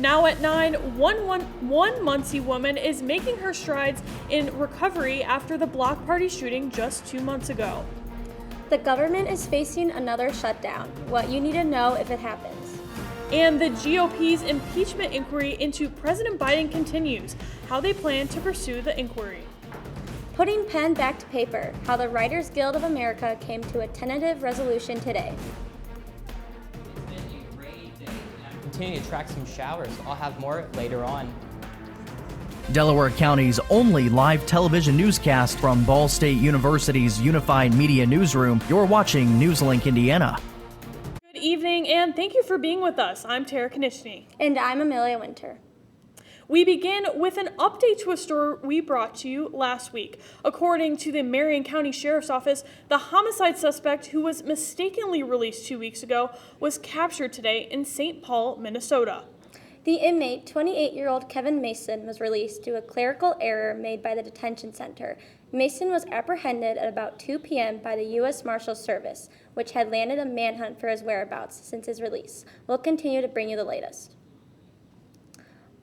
Now at 9, one Muncie woman is making her strides in recovery after the block party shooting just 2 months ago. The government is facing another shutdown. What you need to know if it happens. And the GOP's impeachment inquiry into President Biden continues. How they plan to pursue the inquiry. Putting pen back to paper. How the Writers Guild of America came to a tentative resolution today. It's been a rainy day, and I'm continuing to track some showers. I'll have more later on. Delaware County's only live television newscast from Ball State University's Unified Media Newsroom. You're watching NewsLink Indiana. Good evening, and thank you for being with us. I'm Tara Konishny. And I'm Amelia Winter. We begin with an update to a story we brought to you last week. According to the Marion County Sheriff's Office, the homicide suspect who was mistakenly released 2 weeks ago was captured today in St. Paul, Minnesota. The inmate, 28-year-old Kevin Mason, was released due to a clerical error made by the detention center. Mason was apprehended at about 2 p.m. by the U.S. Marshals Service, which had landed a manhunt for his whereabouts since his release. We'll continue to bring you the latest.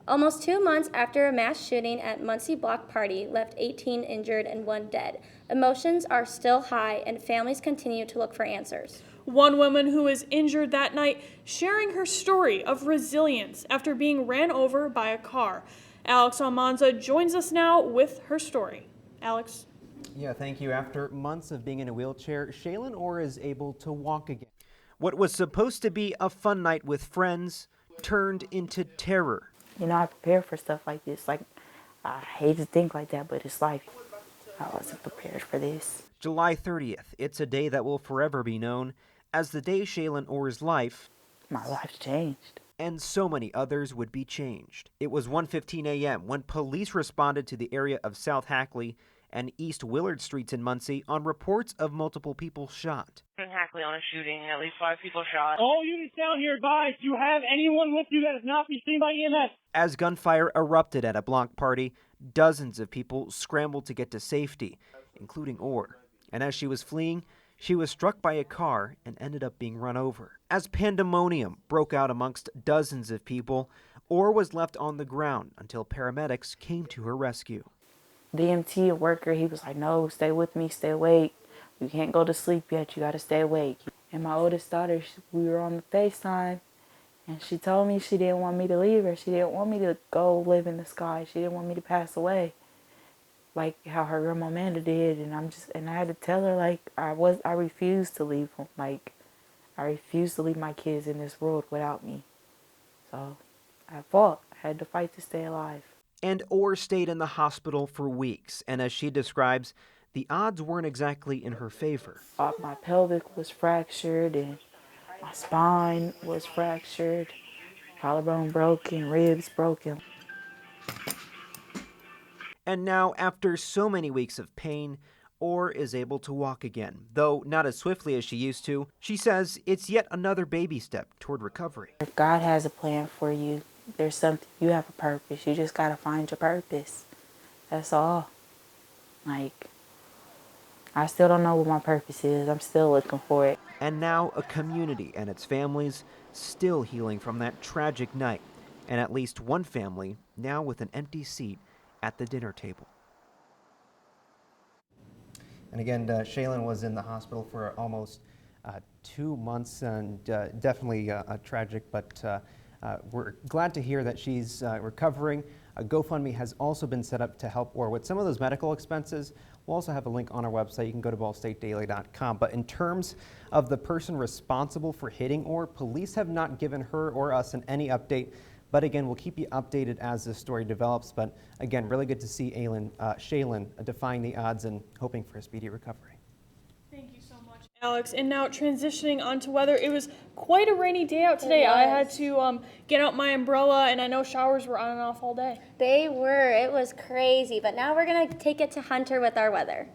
Almost 2 months after a mass shooting at Muncie Block Party left 18 injured and 1 dead, emotions are still high and families continue to look for answers. One woman who was injured that night sharing her story of resilience after being ran over by a car. Alex Almanza joins us now with her story. Alex? Yeah, thank you. After months of being in a wheelchair, Shaylin Orr is able to walk again. What was supposed to be a fun night with friends turned into terror. You know, I prepare for stuff like this. Like, I hate to think like that, but it's life. I wasn't prepared for this. July 30th. It's a day that will forever be known as the day Shaylin Orr's life, my life changed, and so many others would be changed. It was 1:15 a.m. when police responded to the area of South Hackley and East Willard Streets in Muncie on reports of multiple people shot. In Hackley on a shooting, at least 5 people shot. All units down here advise you have anyone with you that is not be seen by EMS. As gunfire erupted at a block party, dozens of people scrambled to get to safety, including Orr. And as she was fleeing, she was struck by a car and ended up being run over. As pandemonium broke out amongst dozens of people, Orr was left on the ground until paramedics came to her rescue. The EMT worker, he was like, no, stay with me, stay awake. You can't go to sleep yet, you gotta stay awake. And my oldest daughter, we were on the FaceTime, and she told me she didn't want me to leave her. She didn't want me to go live in the sky. She didn't want me to pass away, like how her grandma Amanda did. And I had to tell her, like, I refused to leave them. Like, I refused to leave my kids in this world without me. So I fought. I had to fight to stay alive. And Orr stayed in the hospital for weeks, and as she describes, the odds weren't exactly in her favor. My pelvic was fractured, and my spine was fractured, collarbone broken, ribs broken. And now, after so many weeks of pain, Orr is able to walk again, though not as swiftly as she used to. She says it's yet another baby step toward recovery. If God has a plan for you, there's something, you have a purpose. You just got to find your purpose. That's all. Like, I still don't know what my purpose is. I'm still looking for it. And now a community and its families still healing from that tragic night. And at least one family now with an empty seat at the dinner table. And again, Shaylin was in the hospital for almost 2 months, and definitely tragic, but we're glad to hear that she's recovering. A GoFundMe has also been set up to help Orr with some of those medical expenses. We'll also have a link on our website. You can go to ballstatedaily.com. But in terms of the person responsible for hitting Orr, police have not given her or us any update. But again, we'll keep you updated as this story develops. But again, really good to see Shaylin defying the odds and hoping for a speedy recovery. Thank you so much, Alex. And now transitioning on to weather, it was quite a rainy day out today. I had to get out my umbrella, and I know showers were on and off all day. They were. It was crazy. But now we're going to take it to Hunter with our weather.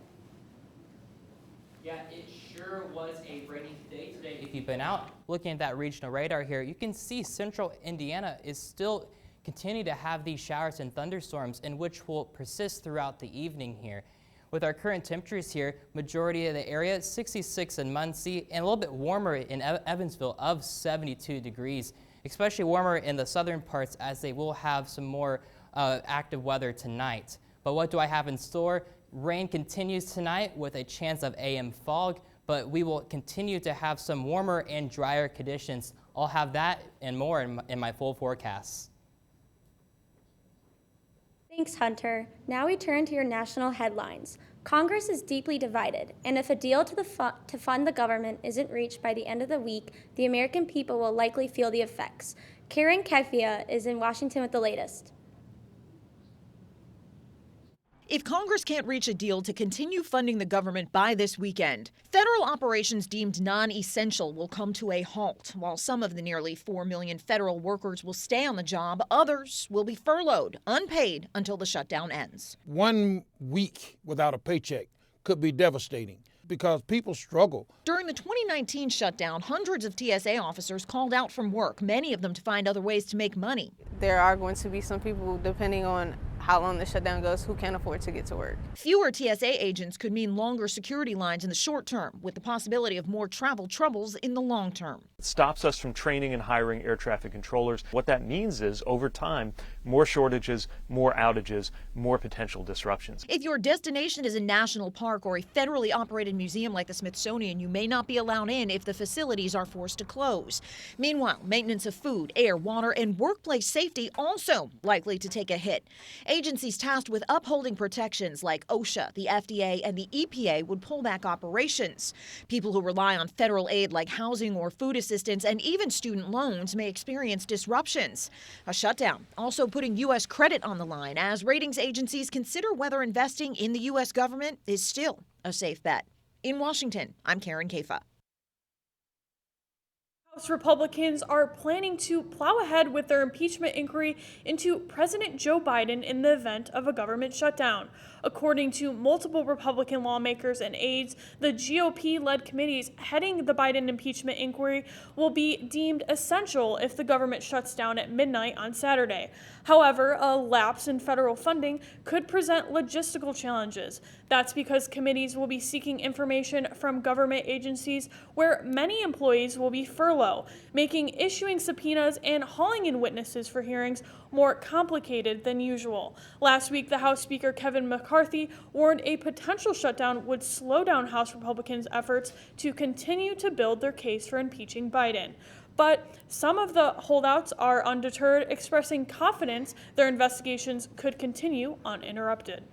Yeah, it sure was a rainy day today. If you've been out looking at that regional radar here, you can see central Indiana is still continuing to have these showers and thunderstorms, and which will persist throughout the evening here. With our current temperatures here, majority of the area 66 in Muncie and a little bit warmer in Evansville of 72 degrees. especially warmer in the southern parts as they will have some more active weather tonight. But what do I have in store? Rain continues tonight with a chance of AM fog, but we will continue to have some warmer and drier conditions. I'll have that and more in my full forecasts. Thanks, Hunter. Now we turn to your national headlines. Congress is deeply divided, and if a deal to fund the government isn't reached by the end of the week, the American people will likely feel the effects. Karen Kefia is in Washington with the latest. If Congress can't reach a deal to continue funding the government by this weekend, federal operations deemed non-essential will come to a halt. While some of the nearly 4 million federal workers will stay on the job, others will be furloughed, unpaid, until the shutdown ends. 1 week without a paycheck could be devastating because people struggle. During the 2019 shutdown, hundreds of TSA officers called out from work, many of them to find other ways to make money. There are going to be some people, depending on how long the shutdown goes, who can't afford to get to work. Fewer TSA agents could mean longer security lines in the short term, with the possibility of more travel troubles in the long term. It stops us from training and hiring air traffic controllers. What that means is, over time, more shortages, more outages, more potential disruptions. If your destination is a national park or a federally operated museum like the Smithsonian, you may not be allowed in if the facilities are forced to close. Meanwhile, maintenance of food, air, water, and workplace safety also likely to take a hit. Agencies tasked with upholding protections like OSHA, the FDA, and the EPA would pull back operations. People who rely on federal aid like housing or food assistance and even student loans may experience disruptions. A shutdown also putting U.S. credit on the line as ratings agencies consider whether investing in the U.S. government is still a safe bet. In Washington, I'm Karen Kefia. House Republicans are planning to plow ahead with their impeachment inquiry into President Joe Biden in the event of a government shutdown. According to multiple Republican lawmakers and aides, the GOP-led committees heading the Biden impeachment inquiry will be deemed essential if the government shuts down at midnight on Saturday. However, a lapse in federal funding could present logistical challenges. That's because committees will be seeking information from government agencies where many employees will be furloughed, making issuing subpoenas and hauling in witnesses for hearings more complicated than usual. Last week, the House Speaker Kevin McCarthy warned a potential shutdown would slow down House Republicans' efforts to continue to build their case for impeaching Biden. But some of the holdouts are undeterred, expressing confidence their investigations could continue uninterrupted.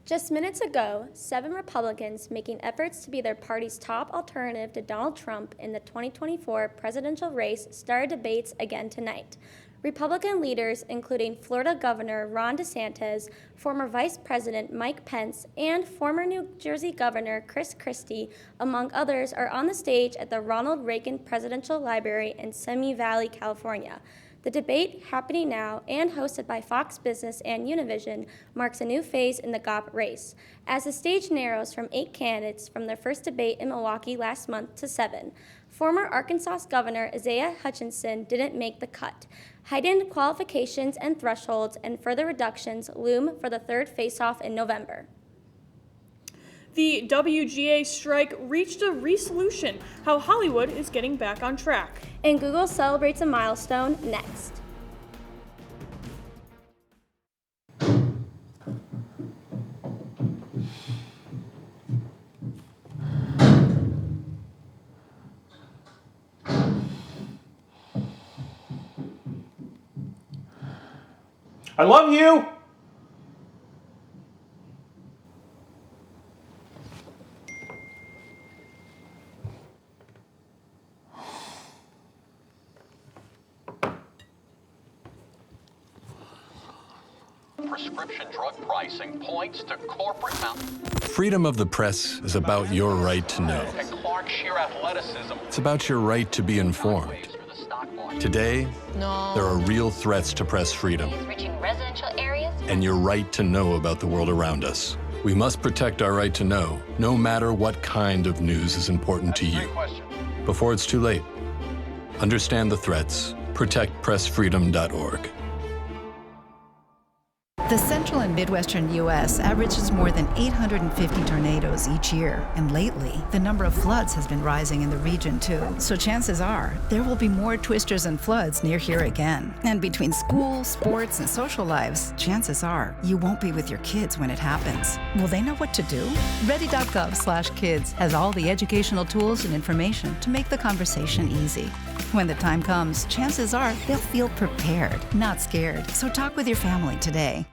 Just minutes ago, 7 Republicans making efforts to be their party's top alternative to Donald Trump in the 2024 presidential race started debates again tonight. Republican leaders, including Florida Governor Ron DeSantis, former Vice President Mike Pence, and former New Jersey Governor Chris Christie, among others, are on the stage at the Ronald Reagan Presidential Library in Simi Valley, California. The debate, happening now and hosted by Fox Business and Univision, marks a new phase in the GOP race, as the stage narrows from 8 candidates from their first debate in Milwaukee last month to 7. Former Arkansas Governor Isaiah Hutchinson didn't make the cut. Heightened qualifications and thresholds and further reductions loom for the third face-off in November. The WGA strike reached a resolution. How Hollywood is getting back on track. And Google celebrates a milestone next. I love you! Prescription drug pricing points to corporate Freedom of the press is about your right to know. and Clark sheer athleticism. It's about your right to be informed. Today, there are real threats to press freedom Reaching residential areas. and your right to know about the world around us. We must protect our right to know, no matter what kind of news is important to you. Before it's too late. Understand the threats. ProtectPressFreedom.org. The central and midwestern U.S. averages more than 850 tornadoes each year, and lately, the number of floods has been rising in the region too. So chances are, there will be more twisters and floods near here again. And between school, sports, and social lives, chances are, you won't be with your kids when it happens. Will they know what to do? Ready.gov/kids has all the educational tools and information to make the conversation easy. When the time comes, chances are they'll feel prepared, not scared. So talk with your family today.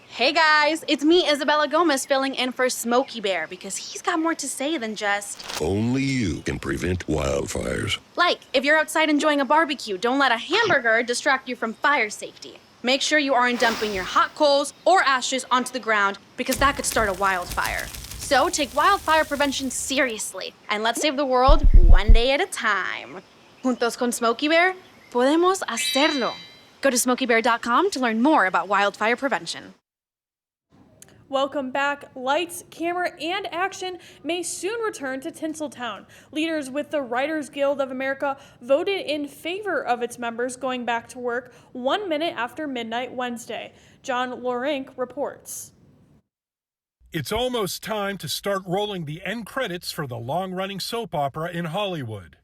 Hey guys, it's me, Isabella Gomez, filling in for Smokey Bear because he's got more to say than just... Only you can prevent wildfires. Like, if you're outside enjoying a barbecue, don't let a hamburger distract you from fire safety. Make sure you aren't dumping your hot coals or ashes onto the ground because that could start a wildfire. So take wildfire prevention seriously and let's save the world one day at a time. Juntos con Smokey Bear, podemos hacerlo. Go to smokeybear.com to learn more about wildfire prevention. Welcome back. Lights, camera, and action may soon return to Tinseltown. Leaders with the Writers Guild of America voted in favor of its members going back to work 1 minute after midnight Wednesday. John Lorink reports. It's almost time to start rolling the end credits for the long-running soap opera in Hollywood.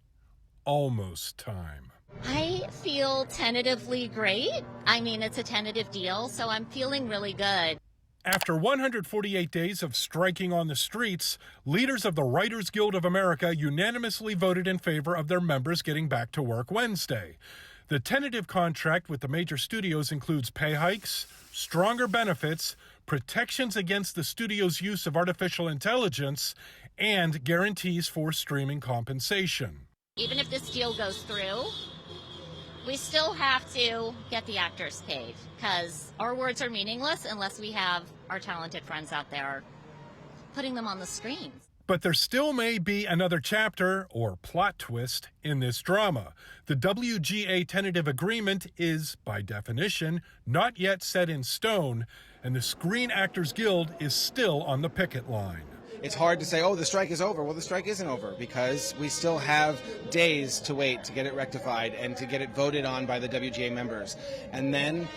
Almost time. I feel tentatively great. I mean, it's a tentative deal, so I'm feeling really good. After 148 days of striking on the streets, leaders of the Writers Guild of America unanimously voted in favor of their members getting back to work Wednesday. The tentative contract with the major studios includes pay hikes, stronger benefits, protections against the studio's use of artificial intelligence, and guarantees for streaming compensation. Even if this deal goes through, we still have to get the actors paid because our words are meaningless unless we have our talented friends out there putting them on the screens. But there still may be another chapter or plot twist in this drama. The WGA tentative agreement is, by definition, not yet set in stone, and the Screen Actors Guild is still on the picket line. It's hard to say, oh, the strike is over. Well, the strike isn't over because we still have days to wait to get it rectified and to get it voted on by the WGA members. And then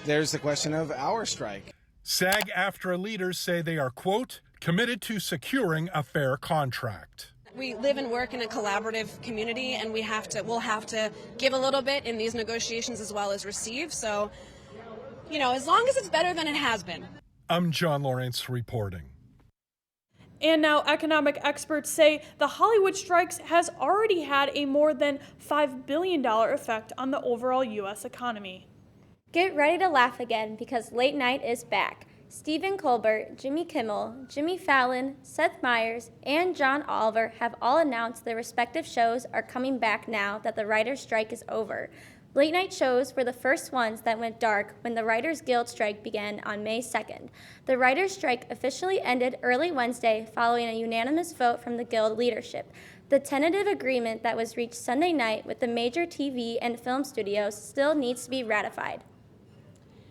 there's the question of our strike. SAG-AFTRA leaders say they are, quote, committed to securing a fair contract. We live and work in a collaborative community, and we'll have to give a little bit in these negotiations as well as receive. So, as long as it's better than it has been. I'm John Lawrence reporting. And now economic experts say the Hollywood strikes has already had a more than $5 billion effect on the overall U.S. economy. Get ready to laugh again because late night is back. Stephen Colbert, Jimmy Kimmel, Jimmy Fallon, Seth Meyers, and John Oliver have all announced their respective shows are coming back now that the writers' strike is over. Late night shows were the first ones that went dark when the Writers Guild strike began on May 2nd. The writers' strike officially ended early Wednesday following a unanimous vote from the Guild leadership. The tentative agreement that was reached Sunday night with the major TV and film studios still needs to be ratified.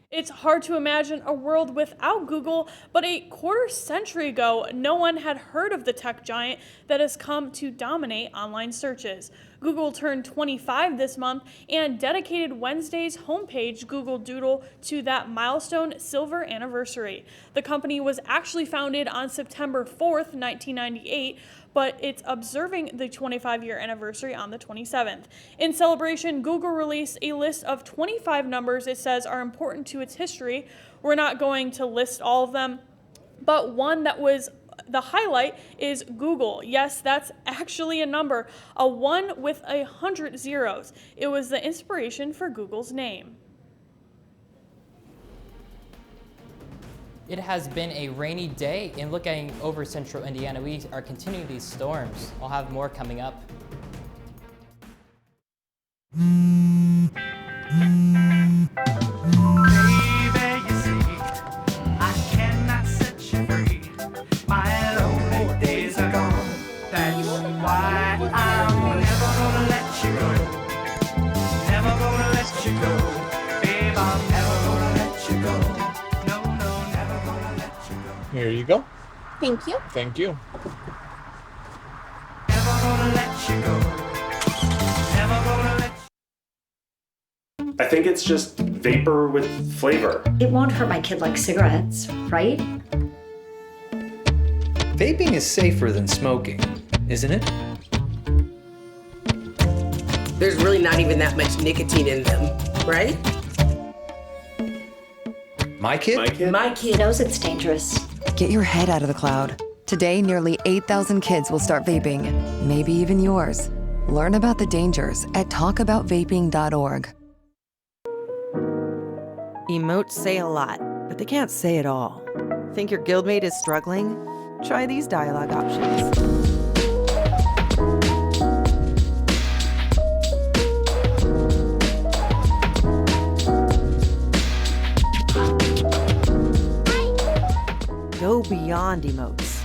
It's hard to imagine a world without Google, but a quarter century ago, no one had heard of the tech giant that has come to dominate online searches. Google turned 25 this month and dedicated Wednesday's homepage Google Doodle to that milestone silver anniversary. The company was actually founded on September 4th, 1998, but it's observing the 25-year anniversary on the 27th. In celebration, Google released a list of 25 numbers it says are important to its history. We're not going to list all of them, but one that was the highlight is Google. Yes, that's actually a number, a 1 with 100 zeros. It was the inspiration for Google's name. It has been a rainy day, and looking over central Indiana, we are continuing these storms. I'll have more coming up. Here you go. Thank you. Thank you. I think it's just vapor with flavor. It won't hurt my kid like cigarettes, right? Vaping is safer than smoking, isn't it? There's really not even that much nicotine in them, right? My kid? My kid knows it's dangerous. Get your head out of the cloud. Today, nearly 8,000 kids will start vaping, maybe even yours. Learn about the dangers at talkaboutvaping.org. Emotes say a lot, but they can't say it all. Think your guildmate is struggling? Try these dialogue options. Go beyond emotes.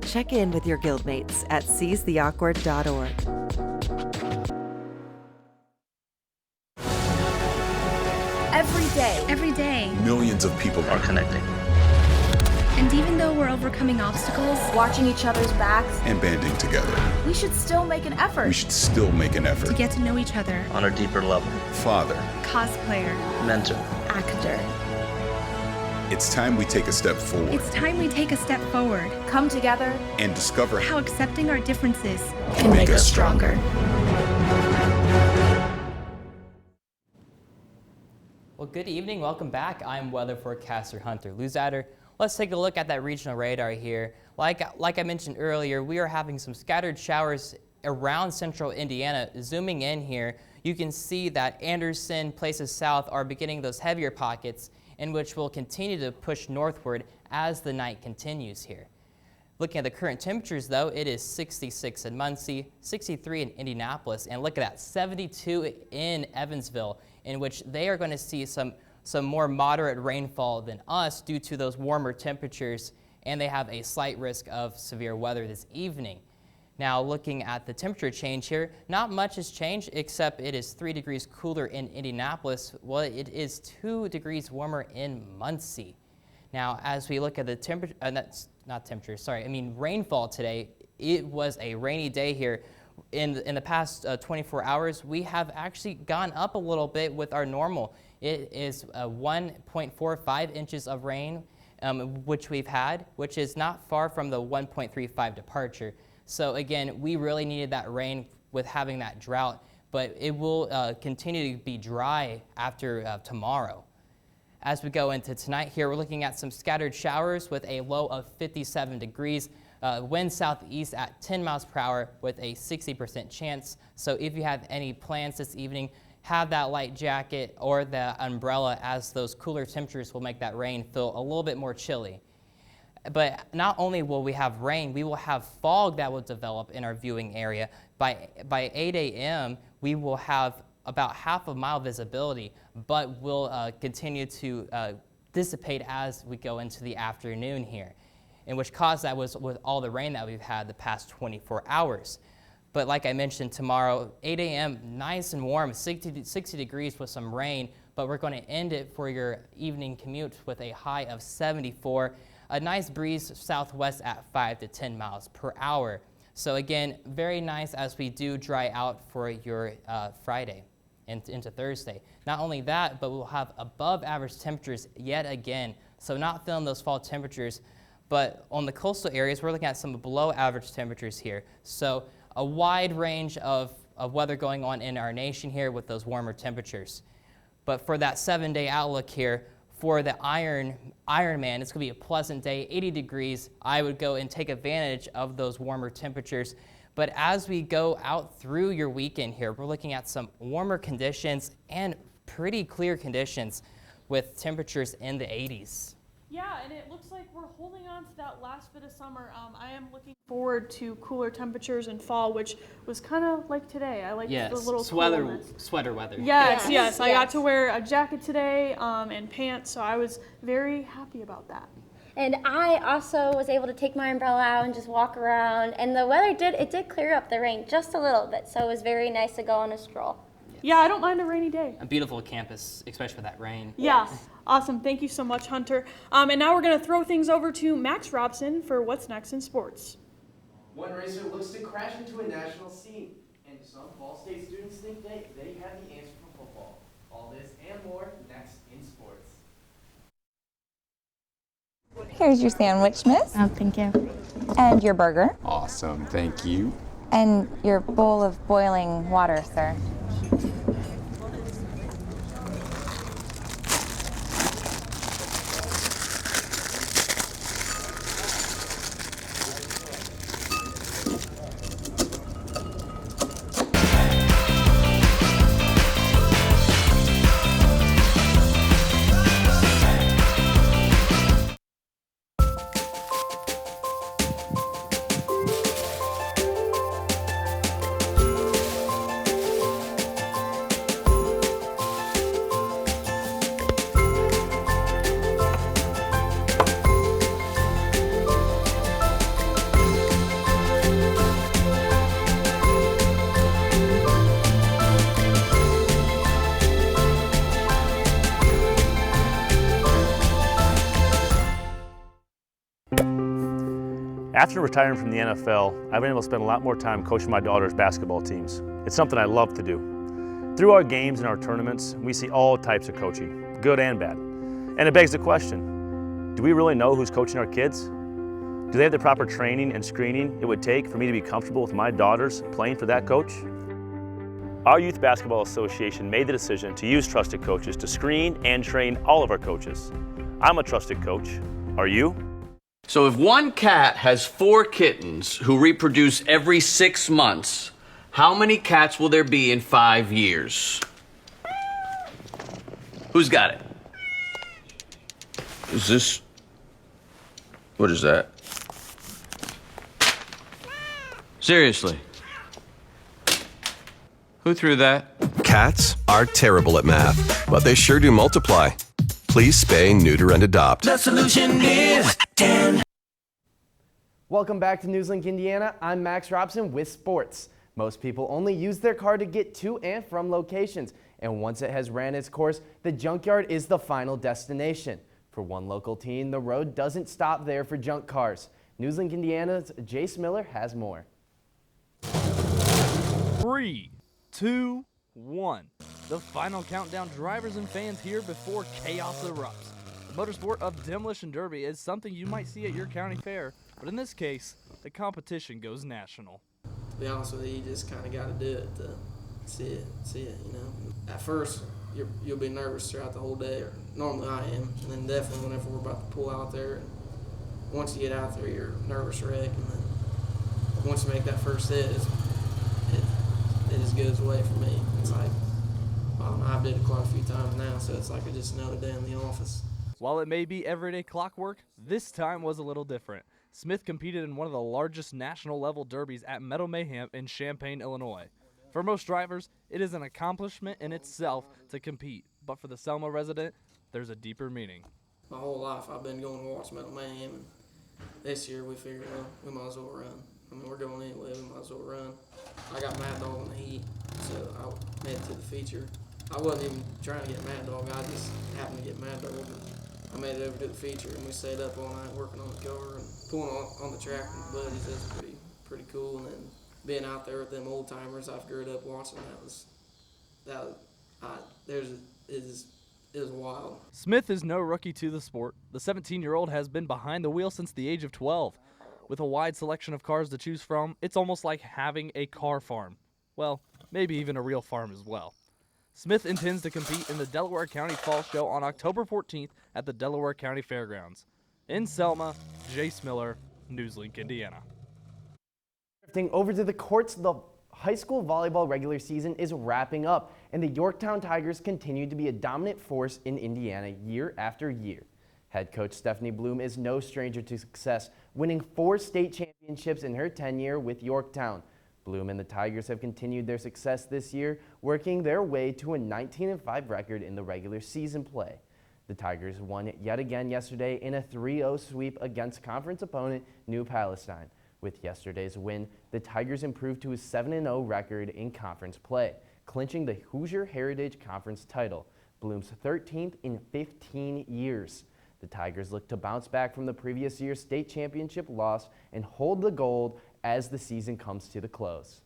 Check in with your guildmates at seizetheawkward.org. Every day, Millions of people are connecting and even though we're overcoming obstacles, watching each other's backs, and banding together. we should still make an effort. We should still make an effort to get to know each other, on a deeper level. Father, cosplayer, mentor. actor. It's time we take a step forward It's time we take a step forward, Come together. and discover how accepting our differences can make us stronger. Well, good evening. Welcome back. I'm weather forecaster Hunter Luzader. Let's take a look at that regional radar here. Like I mentioned earlier, we are having some scattered showers around central Indiana. Zooming in here, you can see that Anderson, places south are beginning those heavier pockets in which will continue to push northward as the night continues here. Looking at the current temperatures, though, it is 66 in Muncie, 63 in Indianapolis, and look at that, 72 in Evansville, in which they are going to see some more moderate rainfall than us due to those warmer temperatures, and they have a slight risk of severe weather this evening. Now, looking at the temperature change here, not much has changed except it is 3 degrees cooler in Indianapolis. Well, it is 2 degrees warmer in Muncie. Now, as we look at the temperature, rainfall today, it was a rainy day here. In the past 24 hours, we have actually gone up a little bit with our normal. It is 1.45 inches of rain, which we've had, which is not far from the 1.35 departure. So again, we really needed that rain with having that drought, but it will continue to be dry after tomorrow. As we go into tonight here, we're looking at some scattered showers with a low of 57 degrees. Wind southeast at 10 miles per hour with a 60% chance. So if you have any plans this evening, have that light jacket or the umbrella, as those cooler temperatures will make that rain feel a little bit more chilly. But not only will we have rain, we will have fog that will develop in our viewing area. By 8 a.m., we will have about half a mile visibility, but will continue to dissipate as we go into the afternoon here. And which caused that was with all the rain that we've had the past 24 hours. But like I mentioned, tomorrow, 8 a.m., nice and warm, 60 degrees with some rain, but we're going to end it for your evening commute with a high of 74. A nice breeze southwest at 5 to 10 miles per hour. So again, very nice as we do dry out for your Friday and into Thursday. Not only that, but we'll have above average temperatures yet again. So not feeling those fall temperatures, but on the coastal areas, we're looking at some below average temperatures here. So a wide range of weather going on in our nation here with those warmer temperatures. But for that 7-day outlook here, for the Ironman, it's going to be a pleasant day, 80 degrees. I would go and take advantage of those warmer temperatures. But as we go out through your weekend here, we're looking at some warmer conditions and pretty clear conditions with temperatures in the 80s. Yeah, and it looks like we're holding on to that last bit of summer. I am looking forward to cooler temperatures in fall, which was kind of like today. I like the little sweater weather. Yes. I got to wear a jacket today and pants, so I was very happy about that. And I also was able to take my umbrella out and just walk around, and the weather did clear up the rain just a little bit, so it was very nice to go on a stroll. Yeah, I don't mind a rainy day. A beautiful campus, especially for that rain. Yeah, awesome. Thank you so much, Hunter. And now we're going to throw things over to Max Robson for What's Next in Sports. One racer looks to crash into a national scene, and some Ball State students think they have the answer for football. All this and more next in sports. Here's your sandwich, miss. Oh, thank you. And your burger. Awesome, thank you. And your bowl of boiling water, sir. After retiring from the NFL, I've been able to spend a lot more time coaching my daughter's basketball teams. It's something I love to do. Through our games and our tournaments, we see all types of coaching, good and bad. And it begs the question, do we really know who's coaching our kids? Do they have the proper training and screening it would take for me to be comfortable with my daughters playing for that coach? Our Youth Basketball Association made the decision to use trusted coaches to screen and train all of our coaches. I'm a trusted coach. Are you? So if one cat has 4 kittens who reproduce every 6 months, how many cats will there be in 5 years? Who's got it? Is this... What is that? Seriously? Who threw that? Cats are terrible at math, but they sure do multiply. Please spay, neuter, and adopt. The solution is 10. Welcome back to NewsLink Indiana. I'm Max Robson with sports. Most people only use their car to get to and from locations, and once it has ran its course, the junkyard is the final destination. For one local teen, the road doesn't stop there for junk cars. NewsLink Indiana's Jace Miller has more. 3, 2, 1. The final countdown, drivers and fans here before chaos erupts. The motorsport of Demolition Derby is something you might see at your county fair, but in this case, the competition goes national. To be honest with you, you just kind of got to do it to see it, you know. At first, you'll be nervous throughout the whole day, or normally I am, and then definitely whenever we're about to pull out there. And once you get out there, you're a nervous wreck, and then once you make that first hit, it just goes away for me. It's like, I've did it quite a few times now, so it's like I just another day in the office. While it may be everyday clockwork, this time was a little different. Smith competed in one of the largest national level derbies at Meadow Mayhem in Champaign, Illinois. For most drivers, it is an accomplishment in itself to compete, but for the Selma resident, there's a deeper meaning. My whole life I've been going to watch Meadow Mayhem, and this year we figured, well, we might as well run. I mean, we're going anyway, we might as well run. I got Mad Dog in the heat, so I made it to the feature. I wasn't even trying to get Mad Dog, I just happened to get Mad Dog. I made it over to the feature, and we stayed up all night working on the car and pulling on the track with the buddies. That's pretty cool. And then being out there with them old timers, I've grew up watching. It was wild. Smith is no rookie to the sport. The 17-year-old has been behind the wheel since the age of 12. With a wide selection of cars to choose from, it's almost like having a car farm. Well, maybe even a real farm as well. Smith intends to compete in the Delaware County Fall Show on October 14th at the Delaware County Fairgrounds. In Selma, Jace Miller, NewsLink, Indiana. Drifting over to the courts, the high school volleyball regular season is wrapping up, and the Yorktown Tigers continue to be a dominant force in Indiana year after year. Head coach Stephanie Bloom is no stranger to success, winning 4 state championships in her tenure with Yorktown. Bloom and the Tigers have continued their success this year, working their way to a 19-5 record in the regular season play. The Tigers won yet again yesterday in a 3-0 sweep against conference opponent New Palestine. With yesterday's win, the Tigers improved to a 7-0 record in conference play, clinching the Hoosier Heritage Conference title, Bloom's 13th in 15 years. The Tigers look to bounce back from the previous year's state championship loss and hold the gold as the season comes to the close.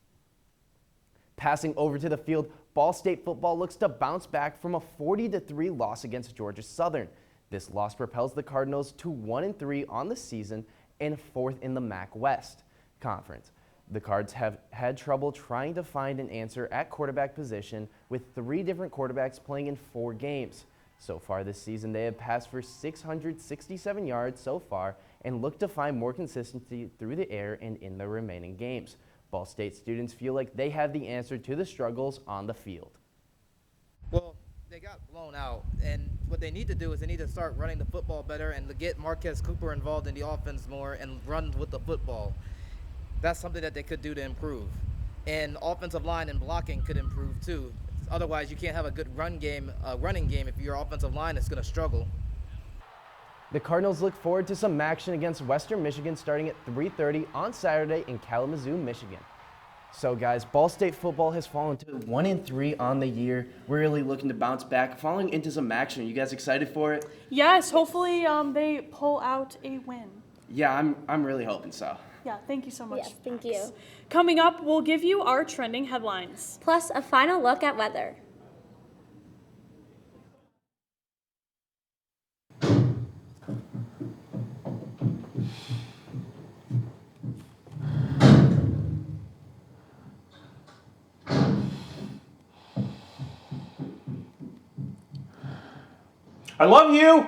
Passing over to the field, Ball State football looks to bounce back from a 40-3 loss against Georgia Southern. This loss propels the Cardinals to 1-3 on the season and 4th in the MAC West Conference. The Cards have had trouble trying to find an answer at quarterback position, with 3 different quarterbacks playing in 4 games. So far this season, they have passed for 667 yards so far and look to find more consistency through the air and in the remaining games. Ball State students feel like they have the answer to the struggles on the field. Well, they got blown out, and what they need to do is they need to start running the football better and to get Marquez Cooper involved in the offense more and run with the football. That's something that they could do to improve. And offensive line and blocking could improve too. Otherwise, you can't have a good running game if your offensive line is going to struggle. The Cardinals look forward to some action against Western Michigan starting at 3:30 on Saturday in Kalamazoo, Michigan. So guys, Ball State football has fallen to 1-3 on the year. We're really looking to bounce back, falling into some action. Are you guys excited for it? Yes, hopefully they pull out a win. Yeah, I'm really hoping so. Yeah, thank you so much. Yes, thank you. Coming up, we'll give you our trending headlines. Plus a final look at weather. I love you!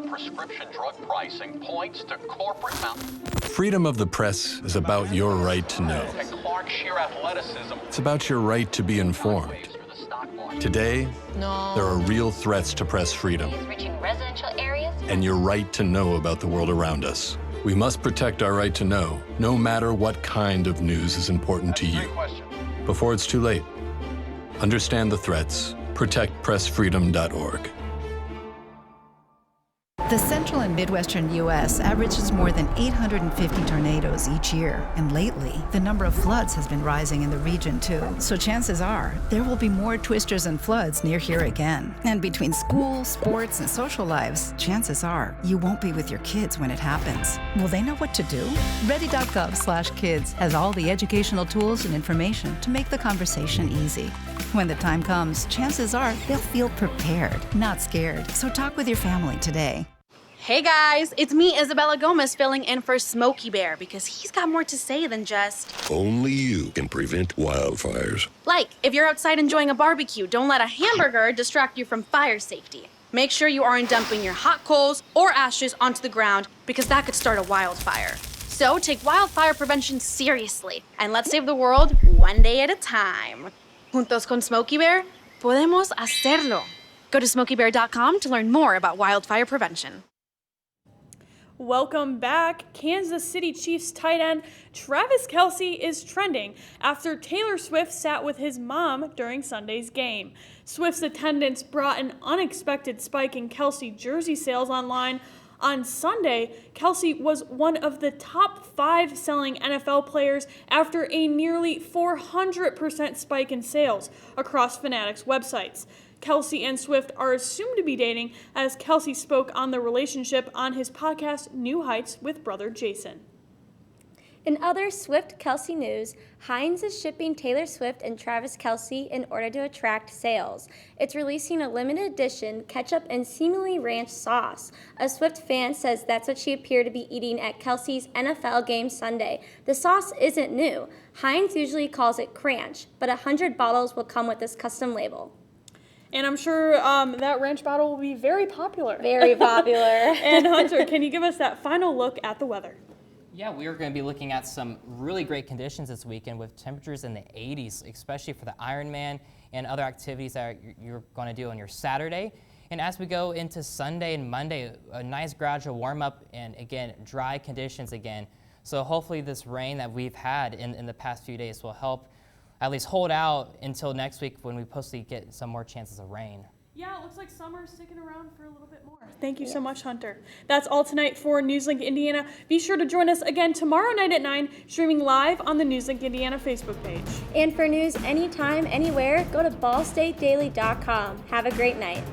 Prescription drug pricing points to corporate Freedom of the press is about your right to know. Clarkshire athleticism. It's about your right to be informed. Today, there are real threats to press freedom Reaching residential areas? and your right to know about the world around us. We must protect our right to know, no matter what kind of news is important to you. Before it's too late, understand the threats. ProtectPressFreedom.org. The central and midwestern U.S. averages more than 850 tornadoes each year. And lately, the number of floods has been rising in the region, too. So chances are, there will be more twisters and floods near here again. And between school, sports, and social lives, chances are you won't be with your kids when it happens. Will they know what to do? Ready.gov/kids has all the educational tools and information to make the conversation easy. When the time comes, chances are they'll feel prepared, not scared. So talk with your family today. Hey guys, it's me, Isabella Gomez, filling in for Smokey Bear because he's got more to say than just... Only you can prevent wildfires. Like, if you're outside enjoying a barbecue, don't let a hamburger distract you from fire safety. Make sure you aren't dumping your hot coals or ashes onto the ground because that could start a wildfire. So take wildfire prevention seriously and let's save the world one day at a time. Juntos con Smokey Bear, podemos hacerlo. Go to smokeybear.com to learn more about wildfire prevention. Welcome back. Kansas City Chiefs tight end Travis Kelce is trending after Taylor Swift sat with his mom during Sunday's game. Swift's attendance brought an unexpected spike in Kelce jersey sales online. On Sunday, Kelce was one of the top 5 selling NFL players after a nearly 400% spike in sales across Fanatics websites. Kelce and Swift are assumed to be dating, as Kelce spoke on the relationship on his podcast New Heights with brother Jason. In other Swift-Kelce news, Heinz is shipping Taylor Swift and Travis Kelce in order to attract sales. It's releasing a limited edition ketchup and seemingly ranch sauce. A Swift fan says that's what she appeared to be eating at Kelce's NFL game Sunday. The sauce isn't new. Heinz usually calls it Cranch, but 100 bottles will come with this custom label. And I'm sure that ranch bottle will be very popular. Very popular. And Hunter, can you give us that final look at the weather? Yeah, we are going to be looking at some really great conditions this weekend with temperatures in the 80s, especially for the Ironman and other activities that you're going to do on your Saturday. And as we go into Sunday and Monday, a nice gradual warm up and again, dry conditions again. So hopefully this rain that we've had in the past few days will help at least hold out until next week when we possibly get some more chances of rain. Yeah, it looks like summer's sticking around for a little bit more. Thank you so much, Hunter. That's all tonight for NewsLink Indiana. Be sure to join us again tomorrow night at 9, streaming live on the NewsLink Indiana Facebook page. And for news anytime, anywhere, go to ballstatedaily.com. Have a great night.